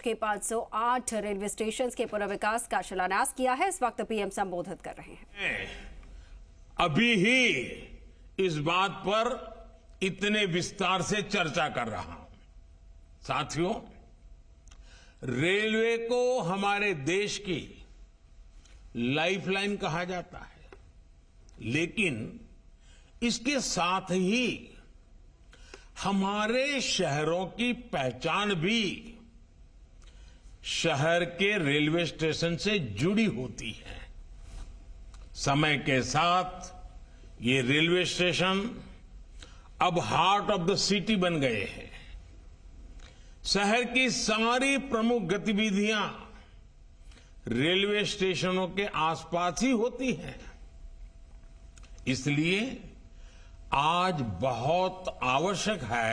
के 508 railway station के पुनर्विकास का शिलान्यास किया है। इस वक्त पीएम संबोधित कर रहे हैं। अभी ही इस बात पर इतने विस्तार से चर्चा कर रहा हूं। साथियों, रेलवे को हमारे देश की लाइफलाइन कहा जाता है, लेकिन इसके साथ ही हमारे शहरों की पहचान भी शहर के रेलवे स्टेशन से जुड़ी होती है। समय के साथ ये रेलवे स्टेशन अब हार्ट ऑफ द सिटी बन गए हैं। शहर की सारी प्रमुख गतिविधियां रेलवे स्टेशनों के आसपास ही होती हैं। इसलिए आज बहुत आवश्यक है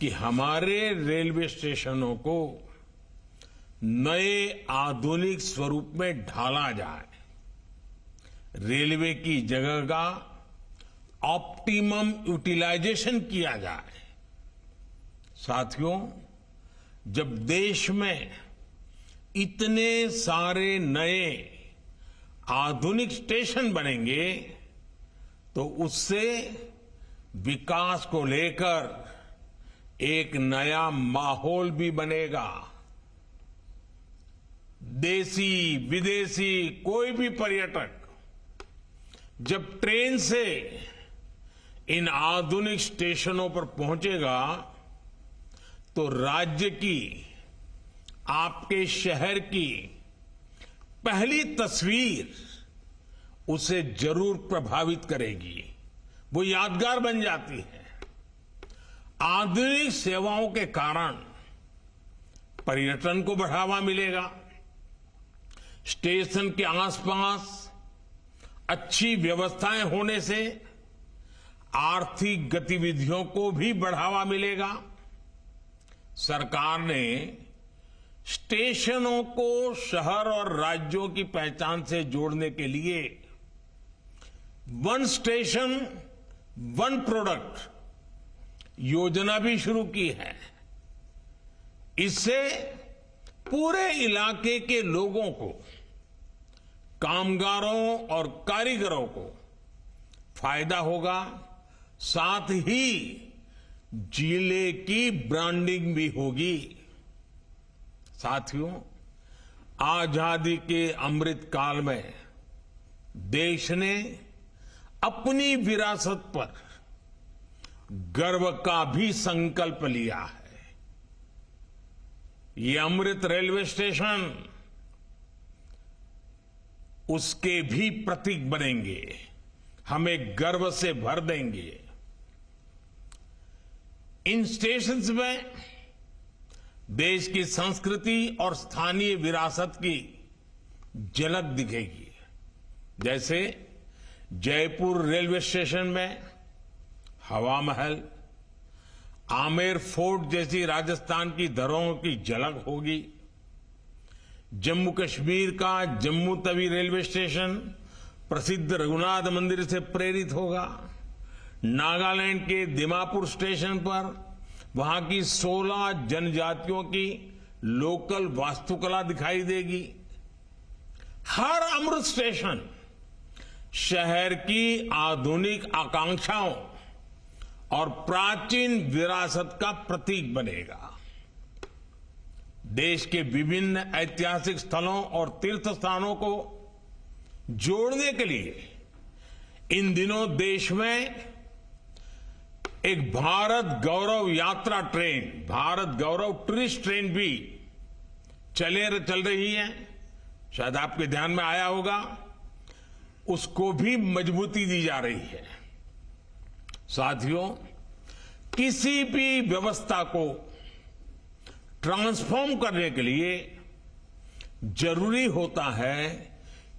कि हमारे रेलवे स्टेशनों को नए आधुनिक स्वरूप में ढाला जाए। रेलवे की जगह का ऑप्टिमम यूटिलाइजेशन किया जाए। साथियों, जब देश में इतने सारे नए आधुनिक स्टेशन बनेंगे तो उससे विकास को लेकर एक नया माहौल भी बनेगा। देसी विदेशी कोई भी पर्यटक जब ट्रेन से इन आधुनिक स्टेशनों पर पहुंचेगा तो राज्य की, आपके शहर की पहली तस्वीर उसे जरूर प्रभावित करेगी। वो यादगार बन जाती है। आधुनिक सेवाओं के कारण पर्यटन को बढ़ावा मिलेगा। स्टेशन के आसपास अच्छी व्यवस्थाएं होने से आर्थिक गतिविधियों को भी बढ़ावा मिलेगा। सरकार ने स्टेशनों को शहर और राज्यों की पहचान से जोड़ने के लिए वन स्टेशन वन प्रोडक्ट योजना भी शुरू की है। इससे पूरे इलाके के लोगों को, कामगारों और कारीगरों को फायदा होगा। साथ ही जिले की ब्रांडिंग भी होगी। साथियों, आजादी के अमृत काल में देश ने अपनी विरासत पर गर्व का भी संकल्प लिया है। ये अमृत रेलवे स्टेशन उसके भी प्रतीक बनेंगे, हमें गर्व से भर देंगे। इन स्टेशंस में देश की संस्कृति और स्थानीय विरासत की झलक दिखेगी। जैसे जयपुर रेलवे स्टेशन में हवा महल, आमेर फोर्ट जैसी राजस्थान की धरोहरों की झलक होगी। जम्मू कश्मीर का जम्मू तवी रेलवे स्टेशन प्रसिद्ध रघुनाथ मंदिर से प्रेरित होगा। नागालैंड के दिमापुर स्टेशन पर वहां की 16 जनजातियों की लोकल वास्तुकला दिखाई देगी। हर अमृत स्टेशन शहर की आधुनिक आकांक्षाओं और प्राचीन विरासत का प्रतीक बनेगा। देश के विभिन्न ऐतिहासिक स्थलों और तीर्थ स्थानों को जोड़ने के लिए इन दिनों देश में एक भारत गौरव यात्रा ट्रेन, भारत गौरव टूरिस्ट ट्रेन भी चल रही है। शायद आपके ध्यान में आया होगा। उसको भी मजबूती दी जा रही है। साथियों, किसी भी व्यवस्था को ट्रांसफॉर्म करने के लिए जरूरी होता है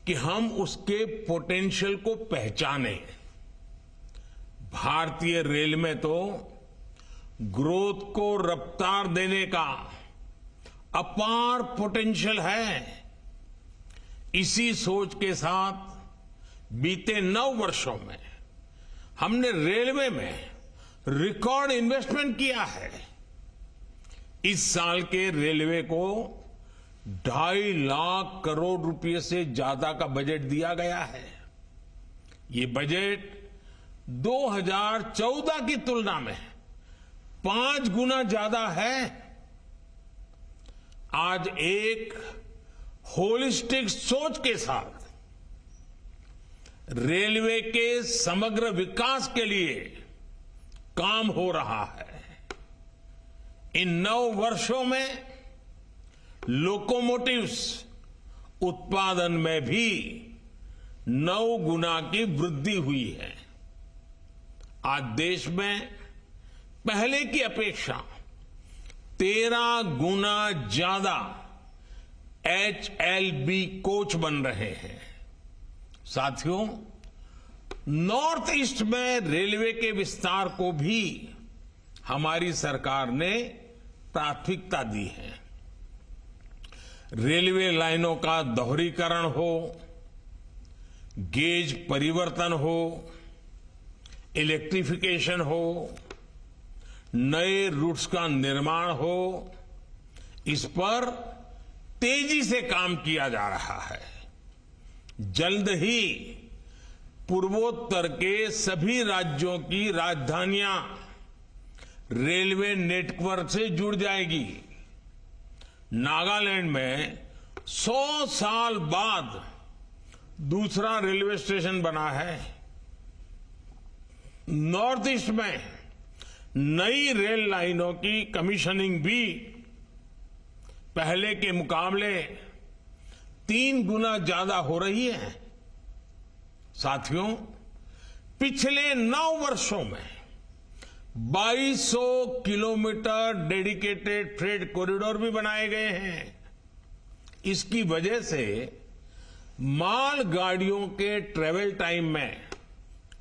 कि हम उसके पोटेंशियल को पहचानें। भारतीय रेल में तो ग्रोथ को रफ्तार देने का अपार पोटेंशियल है। इसी सोच के साथ बीते 9 वर्षों में हमने रेलवे में रिकॉर्ड इन्वेस्टमेंट किया है। इस साल के रेलवे को 2.5 लाख करोड़ रुपए से ज्यादा का बजट दिया गया है। ये बजट 2014 की तुलना में 5 गुना ज्यादा है। आज एक होलिस्टिक सोच के साथ रेलवे के समग्र विकास के लिए काम हो रहा है। इन 9 वर्षों में लोकोमोटिव्स उत्पादन में भी 9 गुना की वृद्धि हुई है। आज देश में पहले की अपेक्षा 13 गुना ज्यादा HLB कोच बन रहे हैं। साथियों, नॉर्थ ईस्ट में रेलवे के विस्तार को भी हमारी सरकार ने प्राथमिकता दी है। रेलवे लाइनों का दोहरीकरण हो, गेज परिवर्तन हो, इलेक्ट्रिफिकेशन हो, नए रूट्स का निर्माण हो, इस पर तेजी से काम किया जा रहा है। जल्द ही पूर्वोत्तर के सभी राज्यों की राजधानियां रेलवे नेटवर्क से जुड़ जाएगी। नागालैंड में 100 साल बाद दूसरा रेलवे स्टेशन बना है। नॉर्थ ईस्ट में नई रेल लाइनों की कमीशनिंग भी पहले के मुकाबले 3 गुना ज्यादा हो रही है। साथियों, पिछले 9 वर्षों में 2200 किलोमीटर डेडिकेटेड फ्रेट कॉरिडोर भी बनाए गए हैं। इसकी वजह से मालगाड़ियों के ट्रेवल टाइम में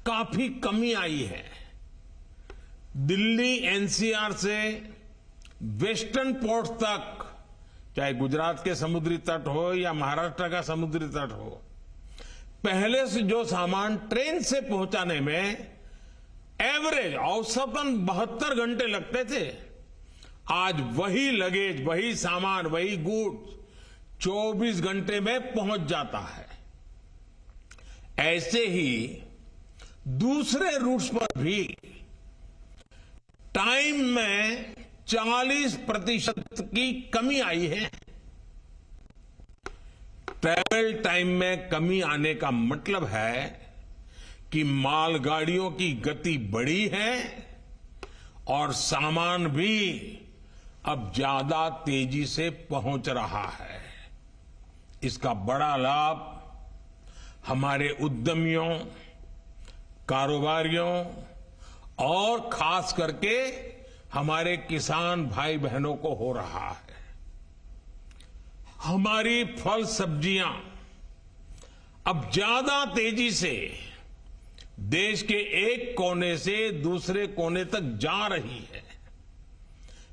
काफी कमी आई है। दिल्ली एनसीआर से वेस्टर्न पोर्ट तक, चाहे गुजरात के समुद्री तट हो या महाराष्ट्र का समुद्री तट हो, पहले से जो सामान ट्रेन से पहुंचाने में एवरेज औसतन 72 घंटे लगते थे, आज वही लगेज, वही सामान, वही गुड्स 24 घंटे में पहुंच जाता है। ऐसे ही दूसरे रूट्स पर भी टाइम में 40% की कमी आई है। ट्रैवल टाइम में कमी आने का मतलब है कि मालगाड़ियों की गति बढ़ी है और सामान भी अब ज्यादा तेजी से पहुंच रहा है। इसका बड़ा लाभ हमारे उद्यमियों, कारोबारियों और खास करके हमारे किसान भाई बहनों को हो रहा है। हमारी फल सब्जियां अब ज्यादा तेजी से देश के एक कोने से दूसरे कोने तक जा रही है।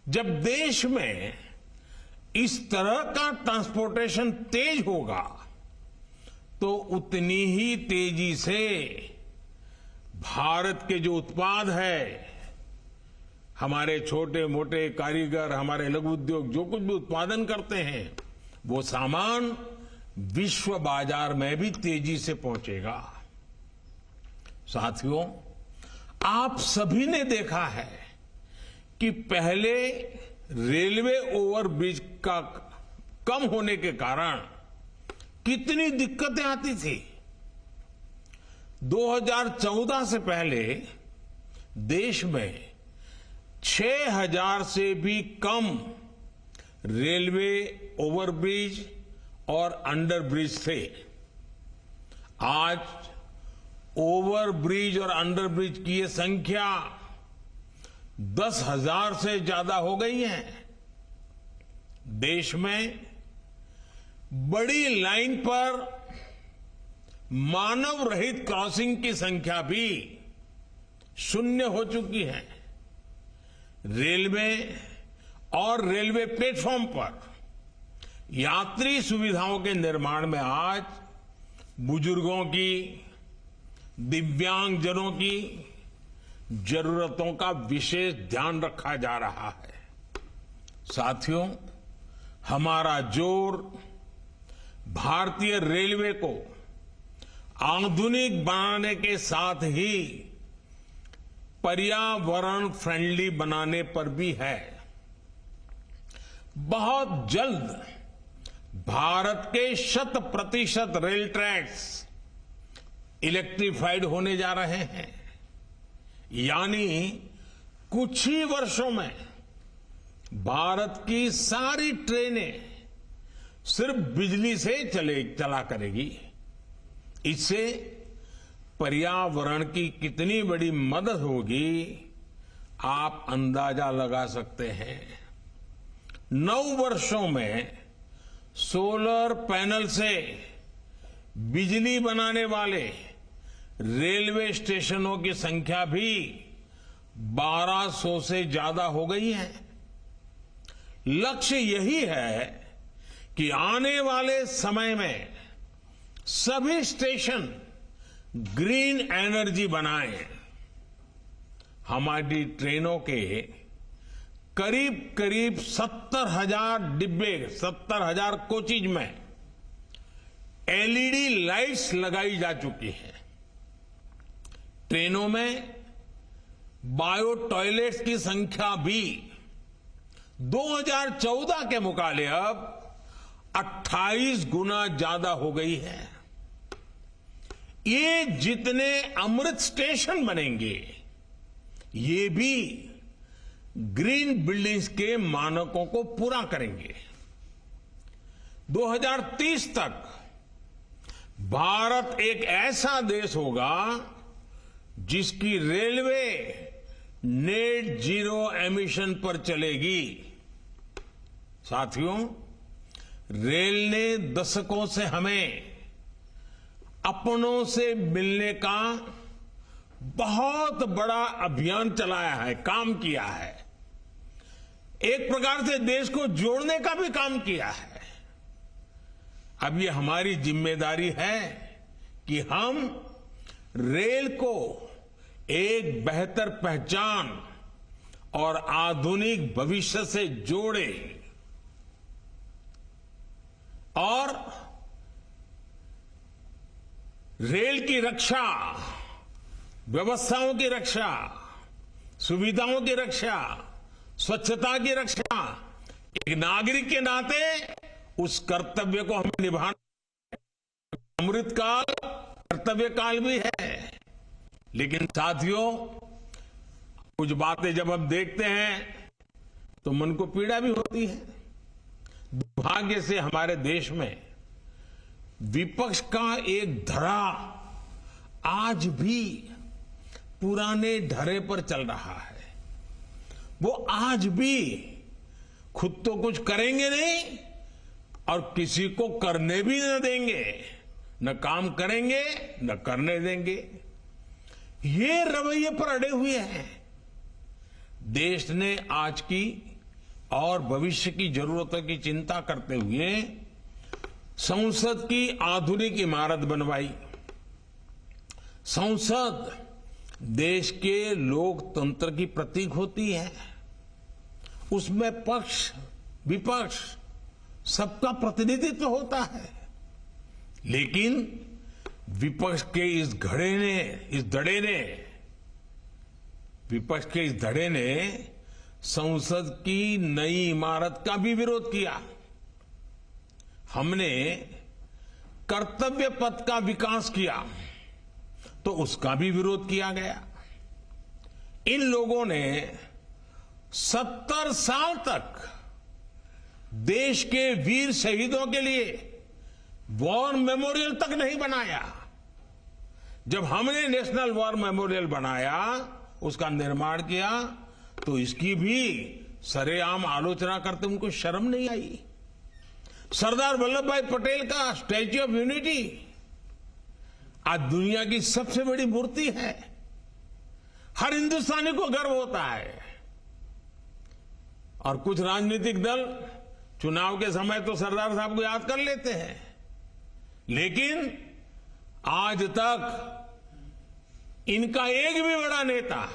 जब देश में इस तरह का ट्रांसपोर्टेशन तेज होगा तो उतनी ही तेजी से भारत के जो उत्पाद है, हमारे छोटे मोटे कारीगर, हमारे लघु उद्योग जो कुछ भी उत्पादन करते हैं, वो सामान विश्व बाजार में भी तेजी से पहुंचेगा। साथियों, आप सभी ने देखा है कि पहले रेलवे ओवरब्रिज का कम होने के कारण कितनी दिक्कतें आती थी। 2014 से पहले देश में 6000 से भी कम रेलवे ओवरब्रिज और अंडरब्रिज थे। आज ओवरब्रिज और अंडरब्रिज की ये संख्या 10,000 से ज्यादा हो गई है। देश में बड़ी लाइन पर मानव रहित क्रॉसिंग की संख्या भी 0 हो चुकी है। रेलवे और रेलवे प्लेटफॉर्म पर यात्री सुविधाओं के निर्माण में आज बुजुर्गों की, दिव्यांगजनों की जरूरतों का विशेष ध्यान रखा जा रहा है। साथियों, हमारा जोर भारतीय रेलवे को आधुनिक बनाने के साथ ही पर्यावरण फ्रेंडली बनाने पर भी है। बहुत जल्द भारत के 100% रेल ट्रैक्स इलेक्ट्रिफाइड होने जा रहे हैं, यानी कुछ ही वर्षों में भारत की सारी ट्रेनें सिर्फ बिजली से चला करेगी। इससे पर्यावरण की कितनी बड़ी मदद होगी, आप अंदाजा लगा सकते हैं। 9 वर्षों में सोलर पैनल से बिजली बनाने वाले रेलवे स्टेशनों की संख्या भी 1200 से ज्यादा हो गई है। लक्ष्य यही है कि आने वाले समय में सभी स्टेशन ग्रीन एनर्जी बनाएं। हमारी ट्रेनों के करीब 70,000 डिब्बे, 70,000 कोचेज में एलईडी लाइट्स लगाई जा चुकी हैं। ट्रेनों में बायो टॉयलेट्स की संख्या भी 2014 के मुकाबले अब 28 गुना ज्यादा हो गई है। ये जितने अमृत स्टेशन बनेंगे, ये भी ग्रीन बिल्डिंग्स के मानकों को पूरा करेंगे। 2030 तक भारत एक ऐसा देश होगा जिसकी रेलवे नेट जीरो एमिशन पर चलेगी। साथियों, रेल ने दशकों से हमें अपनों से मिलने का बहुत बड़ा अभियान चलाया है, काम किया है। एक प्रकार से देश को जोड़ने का भी काम किया है। अब ये हमारी जिम्मेदारी है कि हम रेल को एक बेहतर पहचान और आधुनिक भविष्य से जोड़ें और रेल की रक्षा, व्यवस्थाओं की रक्षा, सुविधाओं की रक्षा, स्वच्छता की रक्षा, एक नागरिक के नाते उस कर्तव्य को हमें निभाना। अमृतकाल कर्तव्य काल भी है। लेकिन साथियों, कुछ बातें जब हम देखते हैं तो मन को पीड़ा भी होती है। दुर्भाग्य से हमारे देश में विपक्ष का एक धड़ा आज भी पुराने ढर्रे पर चल रहा है। वो आज भी खुद तो कुछ करेंगे नहीं और किसी को करने भी न देंगे, न काम करेंगे न करने देंगे। ये रवैये पर अड़े हुए हैं। देश ने आज की और भविष्य की जरूरतों की चिंता करते हुए संसद की आधुनिक इमारत बनवाई। संसद देश के लोकतंत्र की प्रतीक होती है। उसमें पक्ष विपक्ष सबका प्रतिनिधित्व होता है। लेकिन विपक्ष के इस धड़े ने संसद की नई इमारत का भी विरोध किया। हमने कर्तव्य पथ का विकास किया तो उसका भी विरोध किया गया। इन लोगों ने 70 साल तक देश के वीर शहीदों के लिए वॉर मेमोरियल तक नहीं बनाया। जब हमने नेशनल वॉर मेमोरियल बनाया, उसका निर्माण किया, तो इसकी भी सरेआम आलोचना करते उनको शर्म नहीं आई। सरदार वल्लभ भाई पटेल का स्टैच्यू ऑफ यूनिटी आज दुनिया की सबसे बड़ी मूर्ति है। हर हिंदुस्तानी को गर्व होता है। और कुछ राजनीतिक दल चुनाव के समय तो सरदार साहब को याद कर लेते हैं, लेकिन आज तक इनका एक भी बड़ा नेता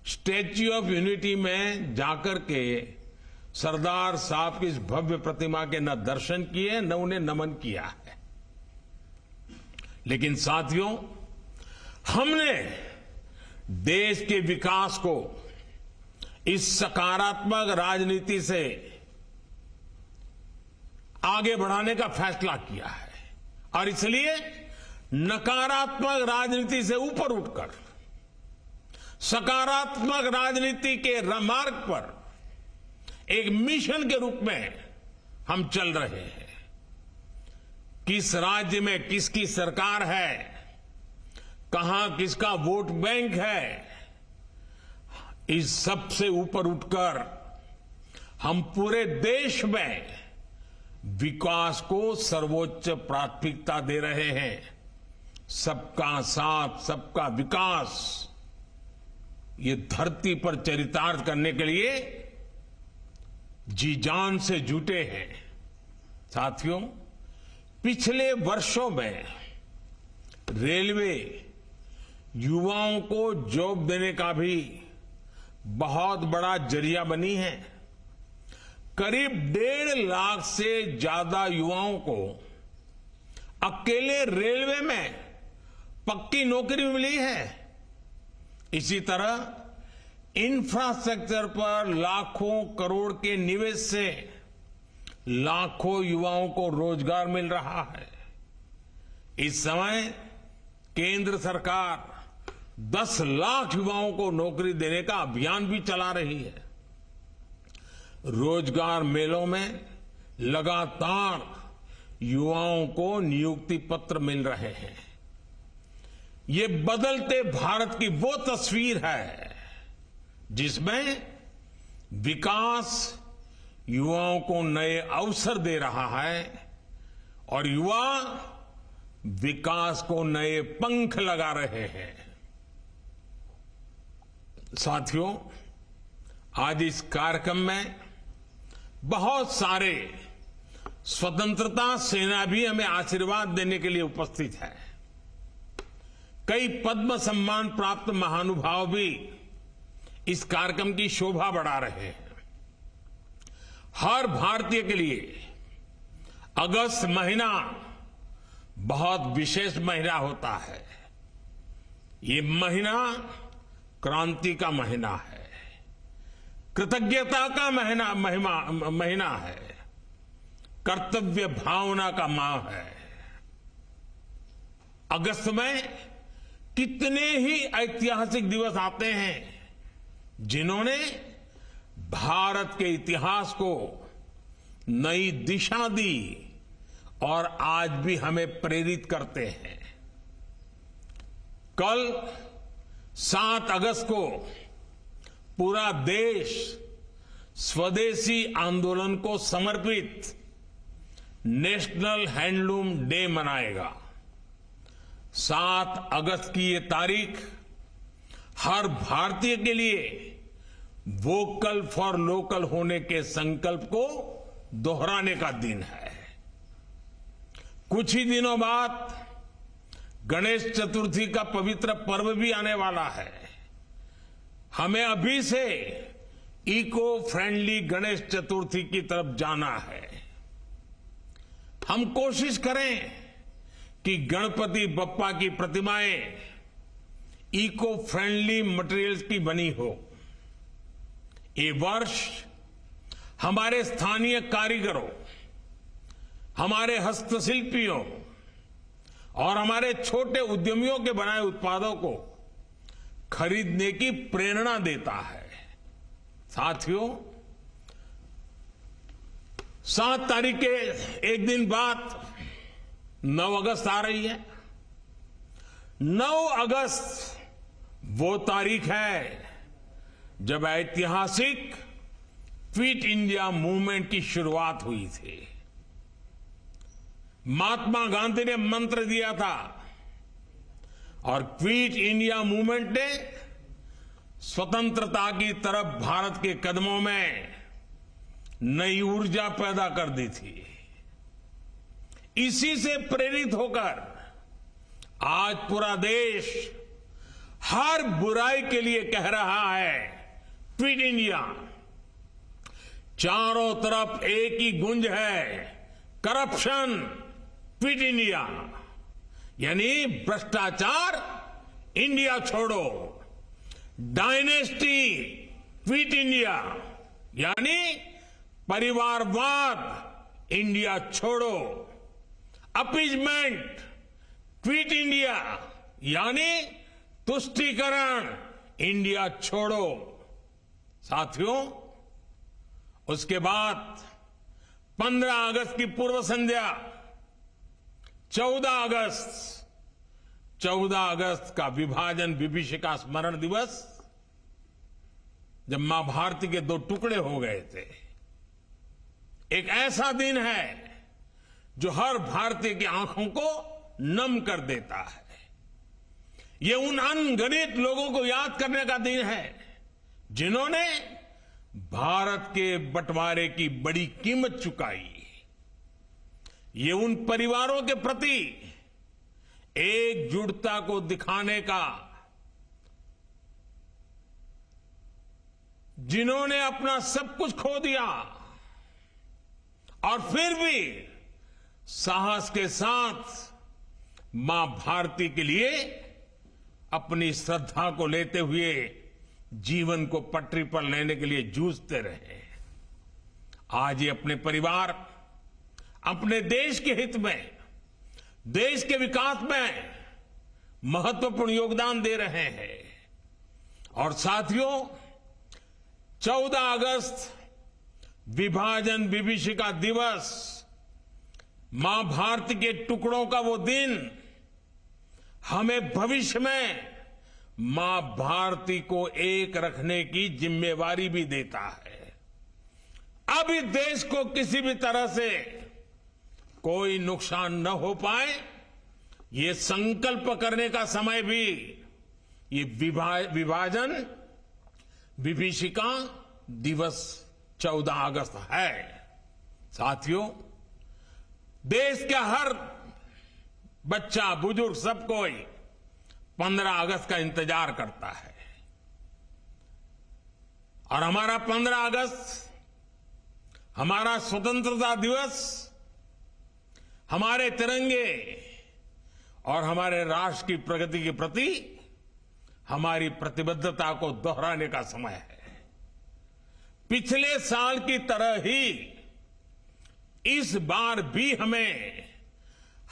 स्टैच्यू ऑफ यूनिटी में जाकर के सरदार साहब की इस भव्य प्रतिमा के न दर्शन किए न उन्हें नमन किया है। लेकिन साथियों, हमने देश के विकास को इस सकारात्मक राजनीति से आगे बढ़ाने का फैसला किया है और इसलिए नकारात्मक राजनीति से ऊपर उठकर सकारात्मक राजनीति के मार्ग पर एक मिशन के रूप में हम चल रहे हैं। किस राज्य में किसकी सरकार है, कहां किसका वोट बैंक है, इस सब से ऊपर उठकर हम पूरे देश में विकास को सर्वोच्च प्राथमिकता दे रहे हैं। सबका साथ, सबका विकास, ये धरती पर चरितार्थ करने के लिए जी जान से जुटे हैं। साथियों, पिछले वर्षों में रेलवे युवाओं को जॉब देने का भी बहुत बड़ा जरिया बनी है। करीब 1.5 लाख से ज्यादा युवाओं को अकेले रेलवे में पक्की नौकरी मिली है। इसी तरह इंफ्रास्ट्रक्चर पर लाखों करोड़ के निवेश से लाखों युवाओं को रोजगार मिल रहा है। इस समय केंद्र सरकार 10 लाख युवाओं को नौकरी देने का अभियान भी चला रही है। रोजगार मेलों में लगातार युवाओं को नियुक्ति पत्र मिल रहे हैं। ये बदलते भारत की वो तस्वीर है जिसमें विकास युवाओं को नए अवसर दे रहा है और युवा विकास को नए पंख लगा रहे हैं। साथियों, आज इस कार्यक्रम में बहुत सारे स्वतंत्रता सेनानी हमें आशीर्वाद देने के लिए उपस्थित हैं। कई पद्म सम्मान प्राप्त महानुभाव भी इस कार्यक्रम की शोभा बढ़ा रहे हैं। हर भारतीय के लिए अगस्त महीना बहुत विशेष महीना होता है। ये महीना क्रांति का महीना है, कृतज्ञता का महीना है, कर्तव्य भावना का माह है। अगस्त में कितने ही ऐतिहासिक दिवस आते हैं जिन्होंने भारत के इतिहास को नई दिशा दी और आज भी हमें प्रेरित करते हैं। कल 7 अगस्त को पूरा देश स्वदेशी आंदोलन को समर्पित नेशनल हैंडलूम डे मनाएगा। 7 अगस्त की ये तारीख हर भारतीय के लिए वोकल फॉर लोकल होने के संकल्प को दोहराने का दिन है। कुछ ही दिनों बाद गणेश चतुर्थी का पवित्र पर्व भी आने वाला है। हमें अभी से इको फ्रेंडली गणेश चतुर्थी की तरफ जाना है। हम कोशिश करें कि गणपति बप्पा की प्रतिमाएं इको फ्रेंडली मटेरियल्स की बनी हो। ये वर्ष हमारे स्थानीय कारीगरों, हमारे हस्तशिल्पियों और हमारे छोटे उद्यमियों के बनाए उत्पादों को खरीदने की प्रेरणा देता है। साथियों, 7 तारीख के एक दिन बाद 9 अगस्त आ रही है। 9 अगस्त वो तारीख है जब ऐतिहासिक क्विट इंडिया मूवमेंट की शुरुआत हुई थी। महात्मा गांधी ने मंत्र दिया था और क्विट इंडिया मूवमेंट ने स्वतंत्रता की तरफ भारत के कदमों में नई ऊर्जा पैदा कर दी थी। इसी से प्रेरित होकर आज पूरा देश हर बुराई के लिए कह रहा है क्विट इंडिया। चारों तरफ एक ही गूंज है, करप्शन क्विट इंडिया, यानी भ्रष्टाचार इंडिया छोड़ो, डायनेस्टी क्विट इंडिया, यानी परिवारवाद इंडिया छोड़ो, अपीजमेंट क्विट इंडिया, यानी तुष्टीकरण इंडिया छोड़ो। साथियों, उसके बाद 15 अगस्त की पूर्व संध्या, 14 अगस्त का विभाजन विभीषिका स्मरण दिवस, जब मां भारती के 2 टुकड़े हो गए थे। एक ऐसा दिन है जो हर भारतीय की आंखों को नम कर देता है। ये उन अनगिनत लोगों को याद करने का दिन है जिन्होंने भारत के बंटवारे की बड़ी कीमत चुकाई। ये उन परिवारों के प्रति एकजुटता को दिखाने का, जिन्होंने अपना सब कुछ खो दिया और फिर भी साहस के साथ मां भारती के लिए अपनी श्रद्धा को लेते हुए जीवन को पटरी पर लेने के लिए जूझते रहे। आज ये अपने परिवार, अपने देश के हित में, देश के विकास में महत्वपूर्ण योगदान दे रहे हैं। और साथियों, 14 अगस्त विभाजन विभीषिका दिवस, मां भारती के टुकड़ों का वो दिन हमें भविष्य में मां भारती को एक रखने की जिम्मेवारी भी देता है। अब इस देश को किसी भी तरह से कोई नुकसान न हो पाए, ये संकल्प करने का समय भी ये विभाजन विभीषिका दिवस 14 अगस्त है। साथियों, देश का हर बच्चा, बुजुर्ग, सब कोई 15 अगस्त का इंतजार करता है। और हमारा 15 अगस्त, हमारा स्वतंत्रता दिवस, हमारे तिरंगे और हमारे राष्ट्र की प्रगति के प्रति हमारी प्रतिबद्धता को दोहराने का समय है। पिछले साल की तरह ही इस बार भी हमें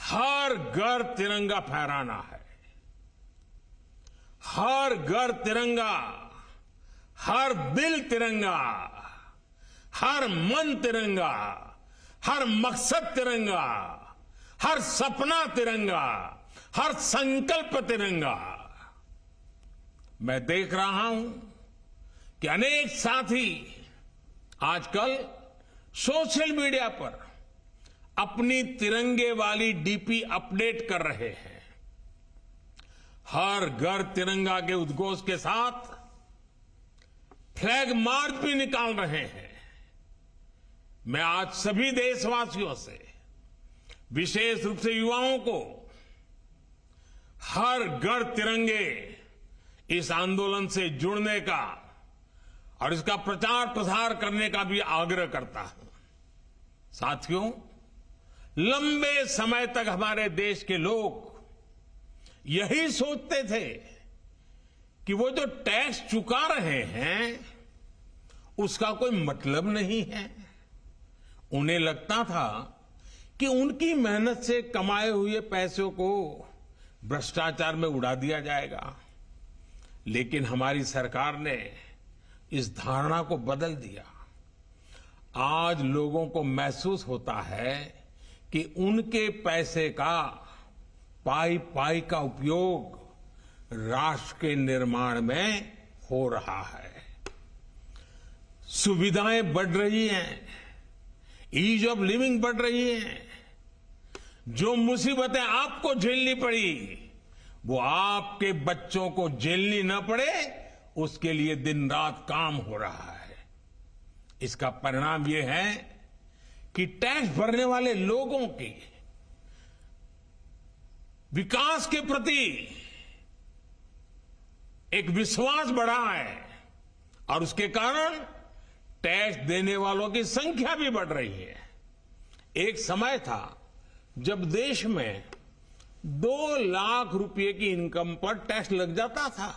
हर घर तिरंगा फहराना है। हर घर तिरंगा, हर दिल तिरंगा, हर मन तिरंगा, हर मकसद तिरंगा, हर सपना तिरंगा, हर संकल्प तिरंगा। मैं देख रहा हूं कि अनेक साथी आजकल सोशल मीडिया पर अपनी तिरंगे वाली डीपी अपडेट कर रहे हैं। हर घर तिरंगा के उद्घोष के साथ फ्लैग मार्च भी निकाल रहे हैं। मैं आज सभी देशवासियों से, विशेष रूप से युवाओं को, हर घर तिरंगे इस आंदोलन से जुड़ने का और इसका प्रचार प्रसार करने का भी आग्रह करता हूं। साथियों, लंबे समय तक हमारे देश के लोग यही सोचते थे कि वो जो टैक्स चुका रहे हैं उसका कोई मतलब नहीं है। उन्हें लगता था कि उनकी मेहनत से कमाए हुए पैसों को भ्रष्टाचार में उड़ा दिया जाएगा। लेकिन हमारी सरकार ने इस धारणा को बदल दिया। आज लोगों को महसूस होता है कि उनके पैसे का पाई पाई का उपयोग राष्ट्र के निर्माण में हो रहा है। सुविधाएं बढ़ रही हैं, ईज ऑफ लिविंग बढ़ रही है। जो मुसीबतें आपको झेलनी पड़ी वो आपके बच्चों को झेलनी न पड़े, उसके लिए दिन रात काम हो रहा है। इसका परिणाम ये है कि टैक्स भरने वाले लोगों की विकास के प्रति एक विश्वास बढ़ा है और उसके कारण टैक्स देने वालों की संख्या भी बढ़ रही है। एक समय था जब देश में 2 लाख रुपए की इनकम पर टैक्स लग जाता था।